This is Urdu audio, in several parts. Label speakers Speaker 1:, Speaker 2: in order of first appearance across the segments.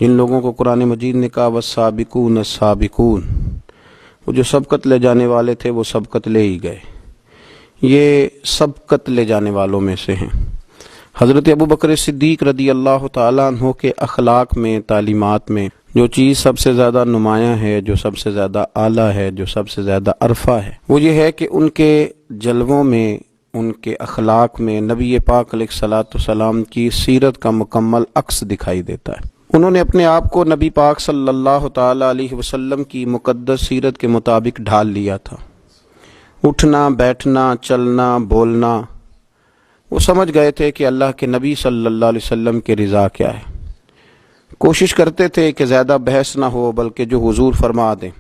Speaker 1: جن لوگوں کو قرآن مجید نے کہا والسابقون السابقون، وہ جو سبقت لے جانے والے تھے وہ سبقت لے ہی گئے، یہ سبقت لے جانے والوں میں سے ہیں۔ حضرت ابوبکر صدیق رضی اللہ تعالیٰ عنہ کے اخلاق میں، تعلیمات میں جو چیز سب سے زیادہ نمایاں ہے، جو سب سے زیادہ اعلیٰ ہے، جو سب سے زیادہ عرفہ ہے، وہ یہ ہے کہ ان کے جلووں میں، ان کے اخلاق میں نبی پاک علیہ الصلاۃ والسلام کی سیرت کا مکمل عکس دکھائی دیتا ہے۔ انہوں نے اپنے آپ کو نبی پاک صلی اللہ تعالیٰ علیہ وسلم کی مقدس سیرت کے مطابق ڈھال لیا تھا۔ اٹھنا، بیٹھنا، چلنا، بولنا، وہ سمجھ گئے تھے کہ اللہ کے نبی صلی اللہ علیہ وسلم کی رضا کیا ہے۔ کوشش کرتے تھے کہ زیادہ بحث نہ ہو بلکہ جو حضور فرما دیں،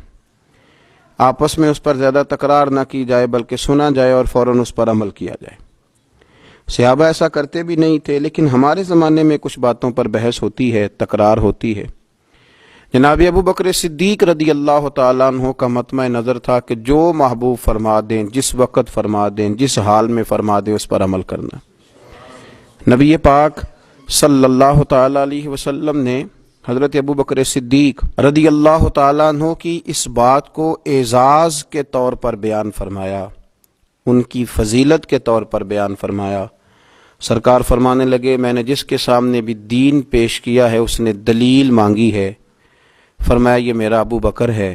Speaker 1: آپس میں اس پر زیادہ تکرار نہ کی جائے بلکہ سنا جائے اور فوراً اس پر عمل کیا جائے۔ صحابہ ایسا کرتے بھی نہیں تھے، لیکن ہمارے زمانے میں کچھ باتوں پر بحث ہوتی ہے، تکرار ہوتی ہے۔ جناب ابوبکر صدیق رضی اللہ تعالیٰ عنہ کا مطمع نظر تھا کہ جو محبوب فرما دیں، جس وقت فرما دیں، جس حال میں فرما دیں، اس پر عمل کرنا۔ نبی پاک صلی اللہ تعالیٰ علیہ وسلم نے حضرت ابوبکر صدیق رضی اللہ تعالیٰ عنہ کی اس بات کو اعزاز کے طور پر بیان فرمایا، ان کی فضیلت کے طور پر بیان فرمایا۔ سرکار فرمانے لگے، میں نے جس کے سامنے بھی دین پیش کیا ہے اس نے دلیل مانگی ہے، فرمایا یہ میرا ابو بکر ہے۔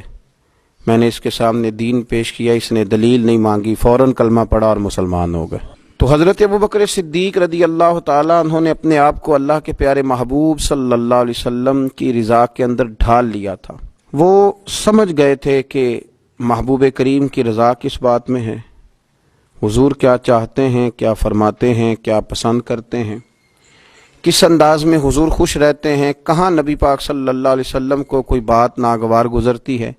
Speaker 1: میں نے اس کے سامنے دین پیش کیا، اس نے دلیل نہیں مانگی، فوراً کلمہ پڑھا اور مسلمان ہو گئے۔ تو حضرت ابوبکر صدیق رضی اللہ تعالیٰ عنہ نے اپنے آپ کو اللہ کے پیارے محبوب صلی اللہ علیہ وسلم کی رضا کے اندر ڈھال لیا تھا۔ وہ سمجھ گئے تھے کہ محبوب کریم کی رضا کس بات میں ہے، حضور کیا چاہتے ہیں، کیا فرماتے ہیں، کیا پسند کرتے ہیں، کس انداز میں حضور خوش رہتے ہیں، کہاں نبی پاک صلی اللہ علیہ وسلم کو کوئی بات ناگوار گزرتی ہے،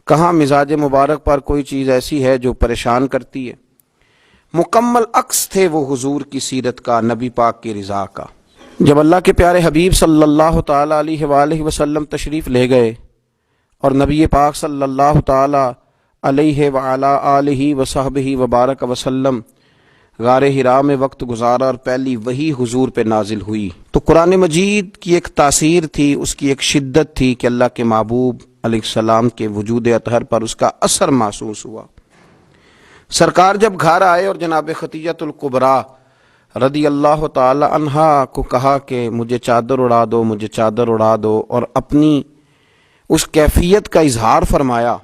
Speaker 1: کہاں مزاج مبارک پر کوئی چیز ایسی ہے جو پریشان کرتی ہے۔ مکمل عکس تھے وہ حضور کی سیرت کا، نبی پاک کی رضا کا۔ جب اللہ کے پیارے حبیب صلی اللہ تعالیٰ علیہ وآلہ وسلم تشریف لے گئے اور نبی پاک صلی اللہ تعالیٰ علیہ وعلا آلہ وصحبہ وبارک وسلم غار حرا میں وقت گزارا اور پہلی وحی حضور پہ نازل ہوئی، تو قرآن مجید کی ایک تاثیر تھی، اس کی ایک شدت تھی کہ اللہ کے محبوب علیہ السلام کے وجود اطہر پر اس کا اثر محسوس ہوا۔ سرکار جب گھر آئے اور جناب خدیجۃ الکبریٰ رضی اللہ تعالی عنہا کو کہا کہ مجھے چادر اڑا دو، مجھے چادر اڑا دو، اور اپنی اس کیفیت کا اظہار فرمایا،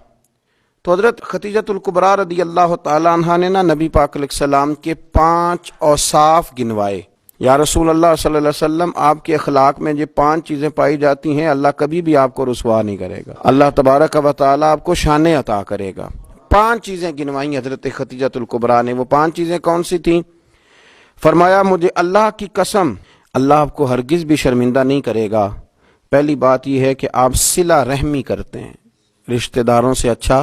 Speaker 1: تو حضرت خدیجۃ الکبریٰ رضی اللہ تعالی عنہا نے نبی پاک علیہ السلام کے 5 اوصاف گنوائے۔ یا رسول اللہ صلی اللہ علیہ وسلم، آپ کے اخلاق میں یہ 5 چیزیں پائی جاتی ہیں، اللہ کبھی بھی آپ کو رسوا نہیں کرے گا، اللہ تبارک و تعالی آپ کو شان عطا کرے گا۔ 5 چیزیں گنوائیں حضرت خدیجۃ الکبریٰ نے۔ وہ 5 چیزیں کون سی تھیں؟ فرمایا مجھے اللہ کی قسم، اللہ آپ کو ہرگز بھی شرمندہ نہیں کرے گا۔ پہلی بات یہ ہے کہ آپ صلہ رحمی کرتے ہیں، رشتہ داروں سے اچھا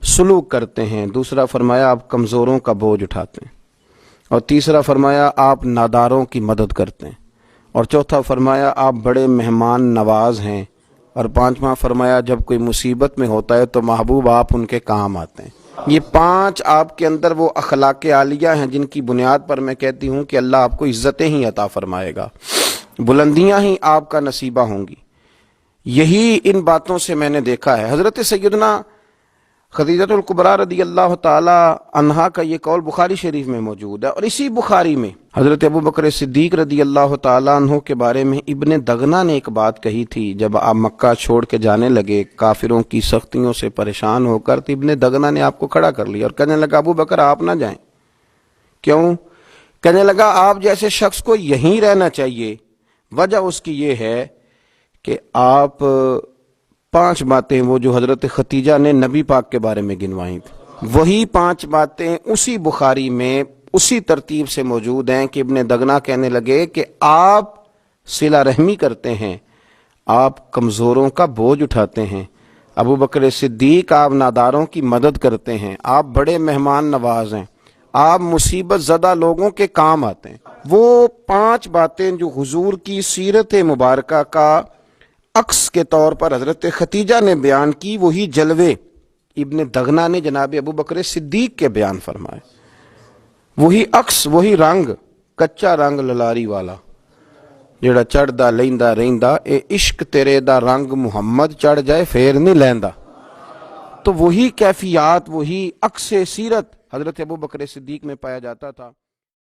Speaker 1: سلوک کرتے ہیں۔ دوسرا فرمایا آپ کمزوروں کا بوجھ اٹھاتے ہیں، اور تیسرا فرمایا آپ ناداروں کی مدد کرتے ہیں، اور چوتھا فرمایا آپ بڑے مہمان نواز ہیں، اور 5واں فرمایا جب کوئی مصیبت میں ہوتا ہے تو محبوب آپ ان کے کام آتے ہیں۔ یہ 5 آپ کے اندر وہ اخلاق عالیہ ہیں جن کی بنیاد پر میں کہتی ہوں کہ اللہ آپ کو عزتیں ہی عطا فرمائے گا، بلندیاں ہی آپ کا نصیبہ ہوں گی۔ یہی ان باتوں سے میں نے دیکھا ہے۔ حضرت سیدنا خدیجۃ الکبریٰ رضی اللہ تعالی عنہا کا یہ قول بخاری شریف میں موجود ہے، اور اسی بخاری میں حضرت ابوبکر صدیق رضی اللہ تعالی عنہ کے بارے میں ابن دغنہ نے ایک بات کہی تھی۔ جب آپ مکہ چھوڑ کے جانے لگے کافروں کی سختیوں سے پریشان ہو کر، تو ابن دغنہ نے آپ کو کھڑا کر لیا اور کہنے لگا ابو بکر آپ نہ جائیں۔ کیوں؟ کہنے لگا آپ جیسے شخص کو یہیں رہنا چاہیے، وجہ اس کی یہ ہے کہ آپ 5 باتیں وہ جو حضرت خدیجہ نے نبی پاک کے بارے میں گنوائیں تھیں، وہی 5 باتیں اسی بخاری میں اسی ترتیب سے موجود ہیں کہ ابن دغنہ کہنے لگے کہ آپ صلہ رحمی کرتے ہیں، آپ کمزوروں کا بوجھ اٹھاتے ہیں، ابو بکر صدیق آپ ناداروں کی مدد کرتے ہیں، آپ بڑے مہمان نواز ہیں، آپ مصیبت زدہ لوگوں کے کام آتے ہیں۔ وہ 5 باتیں جو حضور کی سیرت مبارکہ کا عکس کے طور پر حضرت خدیجہ نے بیان کی، وہی جلوے ابن دغنہ نے جناب ابوبکر صدیق کے بیان فرمائے، وہی عکس، وہی رنگ، کچا رنگ للاری والا، ਜਿਹੜਾ ਚੜਦਾ ਲੈਂਦਾ ਰਹਿੰਦਾ ਇਹ ਇਸ਼ਕ ਤੇਰੇ ਦਾ رنگ محمد چڑھ جائے پھر نہیں لیندا. تو وہی کیفیات وہی عکس سیرت حضرت ابو بکر صدیق میں پایا جاتا تھا.